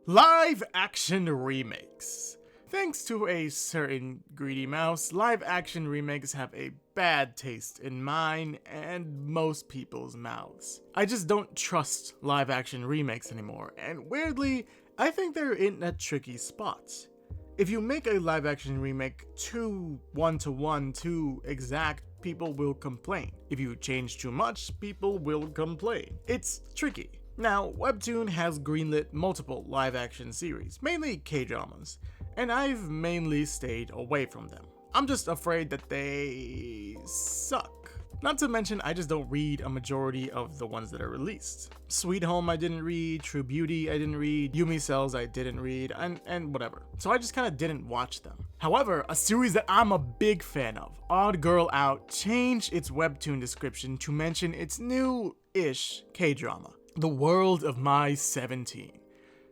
Live action remakes. Thanks to a certain greedy mouse, live action remakes have a bad taste in mine and most people's mouths. I just don't trust live action remakes anymore, and weirdly, I think they're in a tricky spot. If you make a live action remake too one-to-one, too exact, people will complain. If you change too much, people will complain. It's tricky. Now, WEBTOON has greenlit multiple live action series, mainly K-dramas, and I've mainly stayed away from them. I'm just afraid that they suck. Not to mention, I just don't read a majority of the ones that are released. Sweet Home I didn't read, True Beauty I didn't read, Yumi Cells I didn't read, and whatever. So I just kinda didn't watch them. However, a series that I'm a big fan of, Odd Girl Out, changed its WEBTOON description to mention its new-ish K-drama, The World of My 17.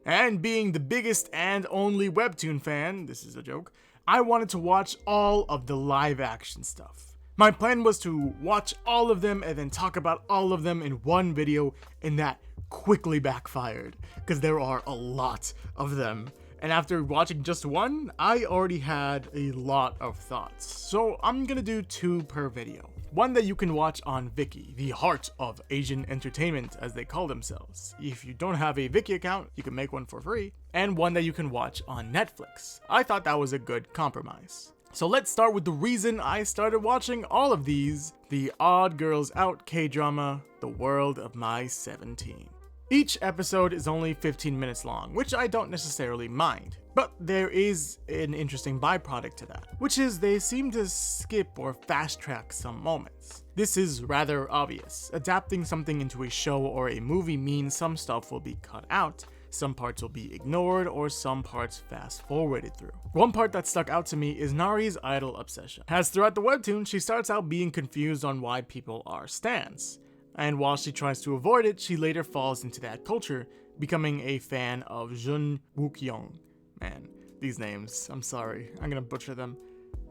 And being the biggest and only WEBTOON fan, this is a joke, I wanted to watch all of the live action stuff. My plan was to watch all of them and then talk about all of them in one video, and that quickly backfired, because there are a lot of them. And after watching just one, I already had a lot of thoughts. So I'm gonna do 2 per video. One that you can watch on Viki, the heart of Asian entertainment as they call themselves. If you don't have a Viki account, you can make one for free. And one that you can watch on Netflix. I thought that was a good compromise. So let's start with the reason I started watching all of these, the Odd Girls Out K-drama, The World of My 17. Each episode is only 15 minutes long, which I don't necessarily mind. But there is an interesting byproduct to that, which is they seem to skip or fast track some moments. This is rather obvious. Adapting something into a show or a movie means some stuff will be cut out, some parts will be ignored, or some parts fast forwarded through. One part that stuck out to me is Nari's idol obsession. As throughout the webtoon, she starts out being confused on why people are stans. And while she tries to avoid it, she later falls into that culture, becoming a fan of Jun Wook-young. Man, these names, I'm sorry, I'm gonna butcher them.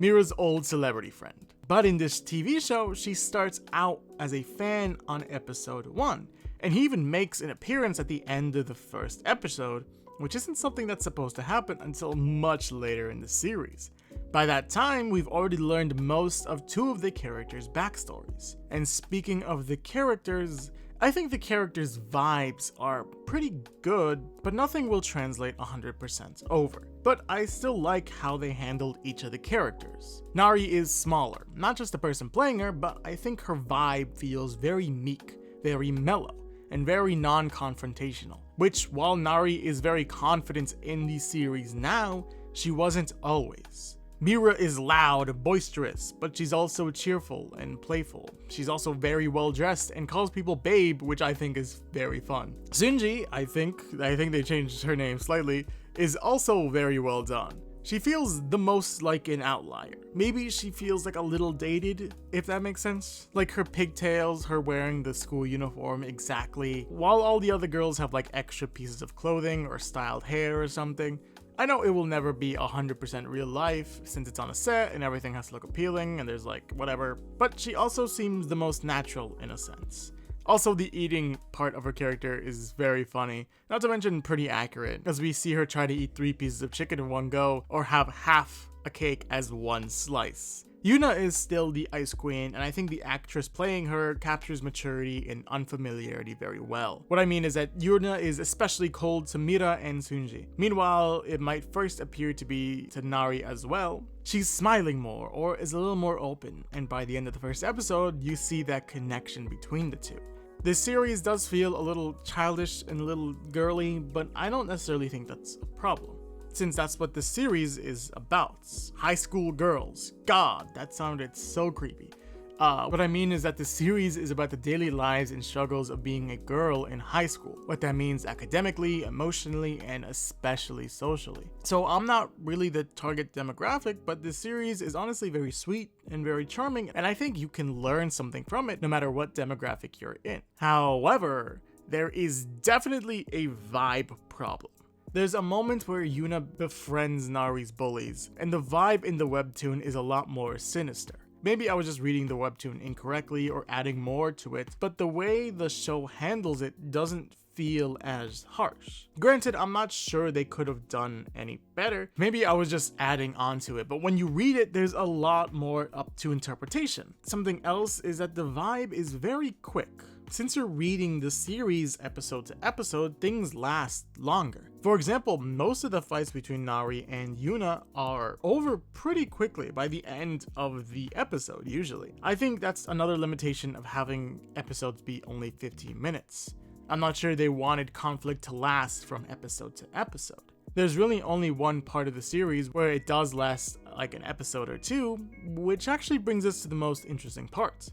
Mira's old celebrity friend. But in this TV show, she starts out as a fan on episode 1, and he even makes an appearance at the end of the first episode, which isn't something that's supposed to happen until much later in the series. By that time, we've already learned most of 2 of the characters' backstories. And speaking of the characters, I think the characters' vibes are pretty good, but nothing will translate 100% over. But I still like how they handled each of the characters. Nari is smaller, not just the person playing her, but I think her vibe feels very meek, very mellow, and very non-confrontational. Which, while Nari is very confident in the series now, she wasn't always. Mira is loud, boisterous, but she's also cheerful and playful. She's also very well dressed and calls people babe, which I think is very fun. Sunji, I think they changed her name slightly, is also very well done. She feels the most like an outlier. Maybe she feels like a little dated, if that makes sense. Like her pigtails, her wearing the school uniform exactly, while all the other girls have like extra pieces of clothing or styled hair or something. I know it will never be 100% real life since it's on a set and everything has to look appealing and there's like whatever, but she also seems the most natural in a sense. Also, the eating part of her character is very funny, not to mention pretty accurate, as we see her try to eat 3 pieces of chicken in one go or have half a cake as one slice. Yuna is still the ice queen, and I think the actress playing her captures maturity and unfamiliarity very well. What I mean is that Yuna is especially cold to Mira and Sunji. Meanwhile, it might first appear to be to Nari as well. She's smiling more, or is a little more open, and by the end of the first episode, you see that connection between the two. This series does feel a little childish and a little girly, but I don't necessarily think that's a problem, since that's what the series is about. High school girls. God, that sounded so creepy. What I mean is that the series is about the daily lives and struggles of being a girl in high school. What that means academically, emotionally, and especially socially. So I'm not really the target demographic, but the series is honestly very sweet and very charming, and I think you can learn something from it no matter what demographic you're in. However, there is definitely a vibe problem. There's a moment where Yuna befriends Nari's bullies, and the vibe in the webtoon is a lot more sinister. Maybe I was just reading the webtoon incorrectly or adding more to it, but the way the show handles it doesn't feel as harsh. Granted, I'm not sure they could have done any better. Maybe I was just adding on to it, but when you read it, there's a lot more up to interpretation. Something else is that the vibe is very quick. Since you're reading the series episode to episode, things last longer. For example, most of the fights between Nari and Yuna are over pretty quickly by the end of the episode, usually. I think that's another limitation of having episodes be only 15 minutes. I'm not sure they wanted conflict to last from episode to episode. There's really only one part of the series where it does last like an episode or two, which actually brings us to the most interesting part.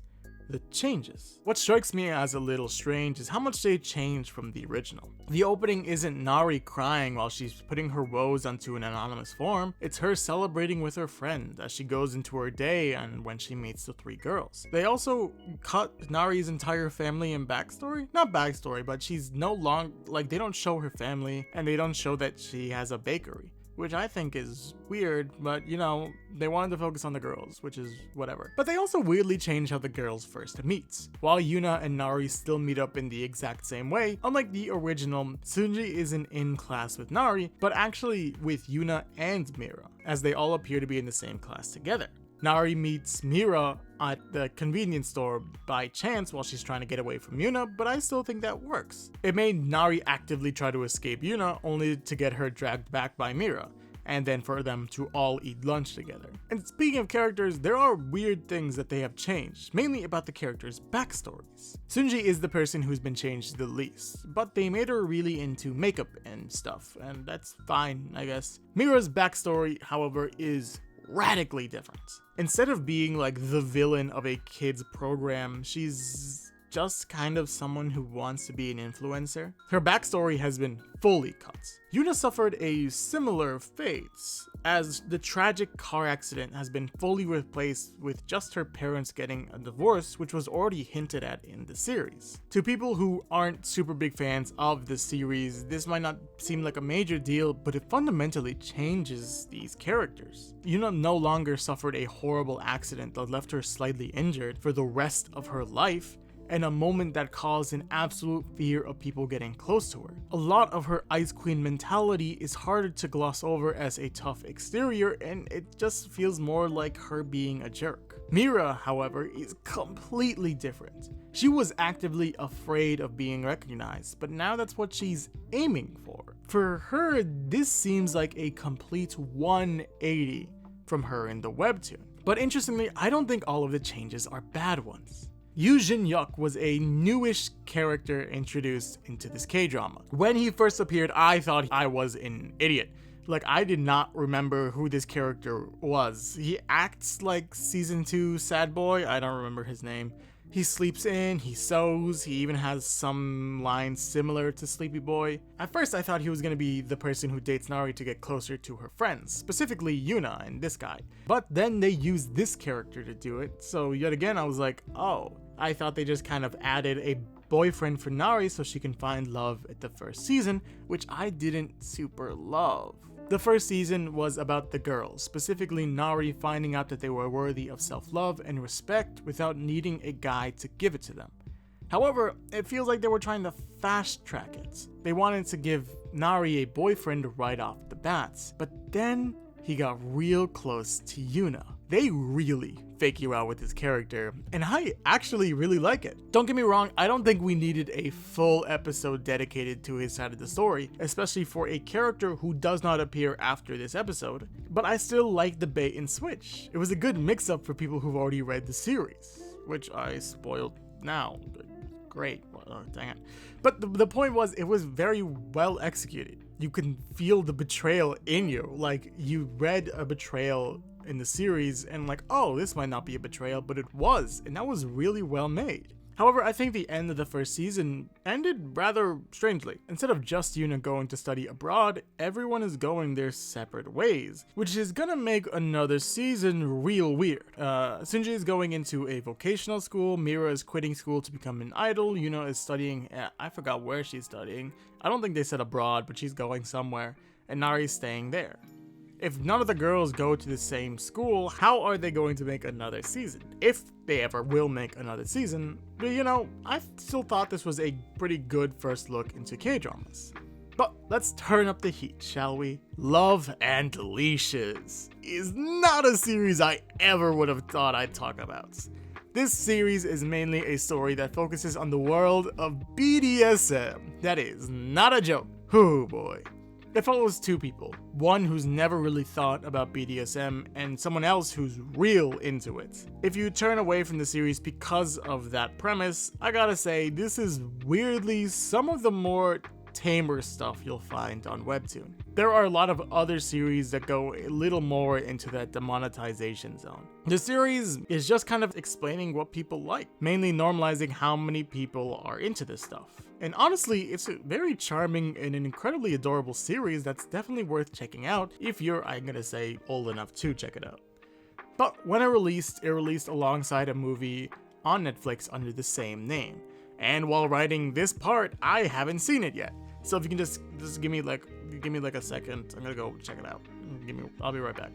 The changes. What strikes me as a little strange is how much they changed from the original. The opening isn't Nari crying while she's putting her woes onto an anonymous form, it's her celebrating with her friend as she goes into her day and when she meets the 3 girls. They also cut Nari's entire family and backstory? Not backstory, but she's no longer, like, they don't show her family and they don't show that she has a bakery. Which I think is weird, but you know, they wanted to focus on the girls, which is whatever. But they also weirdly changed how the girls first meet. While Yuna and Nari still meet up in the exact same way, unlike the original, Sunji isn't in class with Nari, but actually with Yuna and Mira, as they all appear to be in the same class together. Nari meets Mira at the convenience store by chance while she's trying to get away from Yuna, but I still think that works. It made Nari actively try to escape Yuna, only to get her dragged back by Mira, and then for them to all eat lunch together. And speaking of characters, there are weird things that they have changed, mainly about the characters' backstories. Sunji is the person who's been changed the least, but they made her really into makeup and stuff, and that's fine, I guess. Mira's backstory, however, is radically different. Instead of being like the villain of a kid's program, she's just kind of someone who wants to be an influencer. Her backstory has been fully cut. Yuna suffered a similar fate, as the tragic car accident has been fully replaced with just her parents getting a divorce, which was already hinted at in the series. To people who aren't super big fans of the series, this might not seem like a major deal, but it fundamentally changes these characters. Yuna no longer suffered a horrible accident that left her slightly injured for the rest of her life, and a moment that caused an absolute fear of people getting close to her. A lot of her Ice Queen mentality is harder to gloss over as a tough exterior, and it just feels more like her being a jerk. Mira, however, is completely different. She was actively afraid of being recognized, but now that's what she's aiming for. For her, this seems like a complete 180 from her in the webtoon. But interestingly, I don't think all of the changes are bad ones. Yoo Jin-hyuk was a newish character introduced into this K-drama. When he first appeared, I thought I was an idiot. Like, I did not remember who this character was. He acts like season 2 sad boy, I don't remember his name. He sleeps in, he sews, he even has some lines similar to Sleepy Boy. At first I thought he was gonna be the person who dates Nari to get closer to her friends, specifically Yuna and this guy. But then they used this character to do it, so yet again I was like, oh. I thought they just kind of added a boyfriend for Nari so she can find love at the first season, which I didn't super love. The first season was about the girls, specifically Nari finding out that they were worthy of self-love and respect without needing a guy to give it to them. However, it feels like they were trying to fast track it. They wanted to give Nari a boyfriend right off the bat, but then he got real close to Yuna. They really fake you out with his character, and I actually really like it. Don't get me wrong, I don't think we needed a full episode dedicated to his side of the story, especially for a character who does not appear after this episode, but I still like the bait and switch. It was a good mix-up for people who've already read the series, which I spoiled now. Great, well, dang it. But the point was, it was very well executed. You can feel the betrayal in you, like you read a betrayal in the series and like, oh, this might not be a betrayal, but it was, and that was really well made. However, I think the end of the first season ended rather strangely. Instead of just Yuna going to study abroad, everyone is going their separate ways, which is gonna make another season real weird. Sunji is going into a vocational school, Mira is quitting school to become an idol, Yuna is studying, I forgot where she's studying. I don't think they said abroad, but she's going somewhere, and Nari's staying there. If none of the girls go to the same school, how are they going to make another season? If they ever will make another season. But you know, I still thought this was a pretty good first look into K-dramas. But let's turn up the heat, shall we? Love and Leashes is not a series I ever would have thought I'd talk about. This series is mainly a story that focuses on the world of BDSM. That is not a joke. Oh boy. It follows two people, one who's never really thought about BDSM and someone else who's real into it. If you turn away from the series because of that premise, I gotta say this is weirdly some of the more tamer stuff you'll find on WEBTOON. There are a lot of other series that go a little more into that demonetization zone. The series is just kind of explaining what people like, mainly normalizing how many people are into this stuff. And honestly, it's a very charming and an incredibly adorable series that's definitely worth checking out if you're, I'm gonna say, old enough to check it out. But when it released alongside a movie on Netflix under the same name. And while writing this part, I haven't seen it yet. So if you can just give me like a second, I'm gonna go check it out. I'll be right back.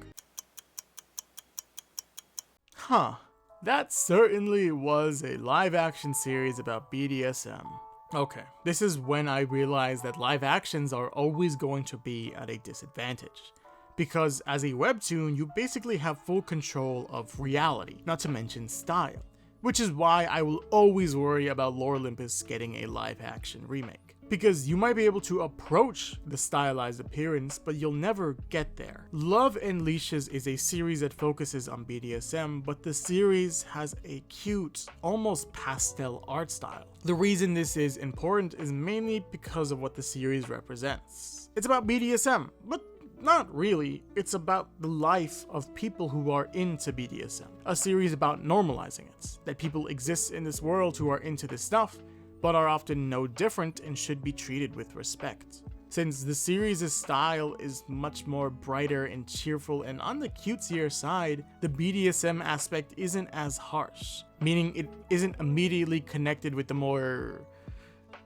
Huh. That certainly was a live action series about BDSM. Okay, this is when I realized that live actions are always going to be at a disadvantage. Because as a webtoon, you basically have full control of reality, not to mention style. Which is why I will always worry about Lore Olympus getting a live action remake. Because you might be able to approach the stylized appearance, but you'll never get there. Love and Leashes is a series that focuses on BDSM, but the series has a cute, almost pastel art style. The reason this is important is mainly because of what the series represents. It's about BDSM, but not really. It's about the life of people who are into BDSM. A series about normalizing it. That people exist in this world who are into this stuff, but are often no different and should be treated with respect. Since the series' style is much more brighter and cheerful and on the cutesier side, the BDSM aspect isn't as harsh, meaning it isn't immediately connected with the more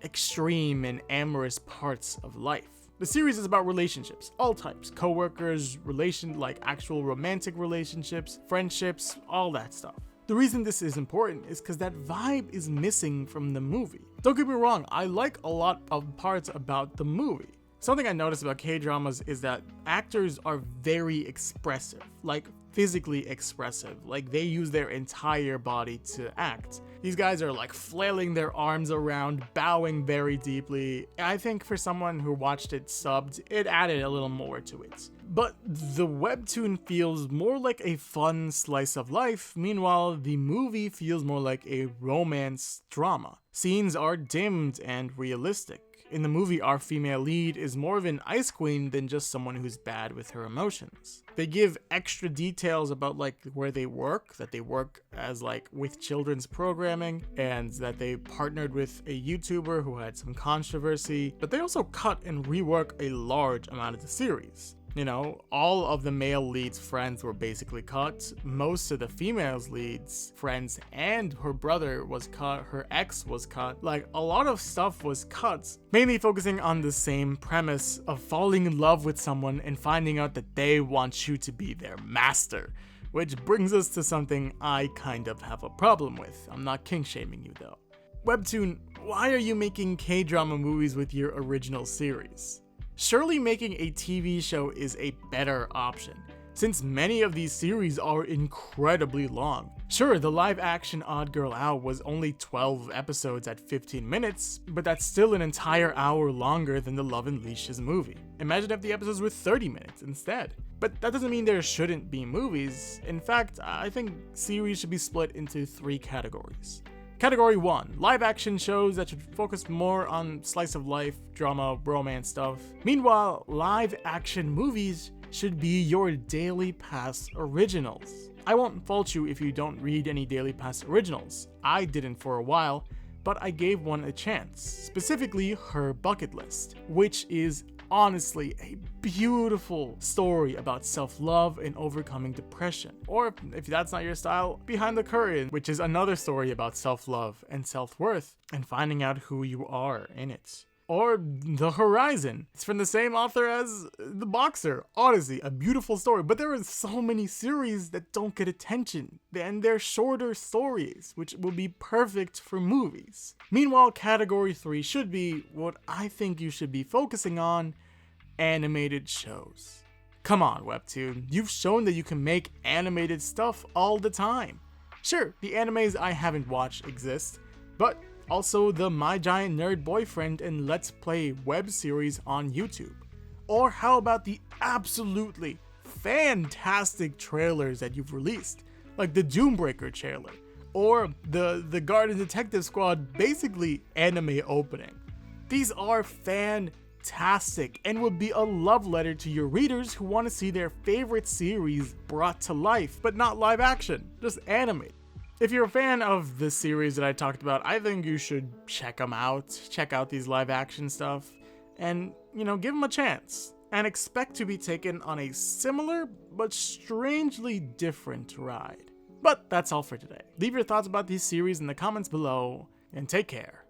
extreme and amorous parts of life. The series is about relationships, all types, co-workers, like actual romantic relationships, friendships, all that stuff. The reason this is important is because that vibe is missing from the movie. Don't get me wrong, I like a lot of parts about the movie. Something I noticed about K-dramas is that actors are very expressive, like physically expressive, like they use their entire body to act. These guys are like flailing their arms around, bowing very deeply. I think for someone who watched it subbed, it added a little more to it. But the webtoon feels more like a fun slice of life, meanwhile the movie feels more like a romance drama. Scenes are dimmed and realistic. In the movie, our female lead is more of an ice queen than just someone who's bad with her emotions. They give extra details about like where they work, that they work as like with children's programming, and that they partnered with a YouTuber who had some controversy, but they also cut and rework a large amount of the series. You know, all of the male leads' friends were basically cut. Most of the female's leads' friends and her brother was cut. Her ex was cut. Like, a lot of stuff was cut. Mainly focusing on the same premise of falling in love with someone and finding out that they want you to be their master. Which brings us to something I kind of have a problem with. I'm not kink shaming you though. WEBTOON, why are you making K-drama movies with your original series? Surely making a TV show is a better option, since many of these series are incredibly long. Sure, the live-action Odd Girl Out was only 12 episodes at 15 minutes, but that's still an entire hour longer than the Love and Leashes movie. Imagine if the episodes were 30 minutes instead. But that doesn't mean there shouldn't be movies. In fact, I think series should be split into 3 categories. Category 1, live action shows that should focus more on slice of life, drama, romance stuff. Meanwhile, live action movies should be your Daily Pass originals. I won't fault you if you don't read any Daily Pass originals. I didn't for a while, but I gave one a chance, specifically Her Bucket List, which is honestly a beautiful story about self-love and overcoming depression. Or if that's not your style, Behind the Curtain, which is another story about self-love and self-worth and finding out who you are in it. or The Horizon. It's from the same author as The Boxer. Odyssey, a beautiful story, but there are so many series that don't get attention, and they're shorter stories, which will be perfect for movies. Meanwhile, category 3 should be what I think you should be focusing on: animated shows. Come on, Webtoon, you've shown that you can make animated stuff all the time. Sure, the animes I haven't watched exist, but also the My Giant Nerd Boyfriend and Let's Play web series on YouTube. Or how about the absolutely fantastic trailers that you've released, like the Doombreaker trailer, or the Garden Detective Squad basically anime opening. These are fantastic and would be a love letter to your readers who want to see their favorite series brought to life, but not live action, just animated. If you're a fan of the series that I talked about, I think you should check them out. Check out these live action stuff and, give them a chance. And expect to be taken on a similar but strangely different ride. But that's all for today. Leave your thoughts about these series in the comments below, and take care.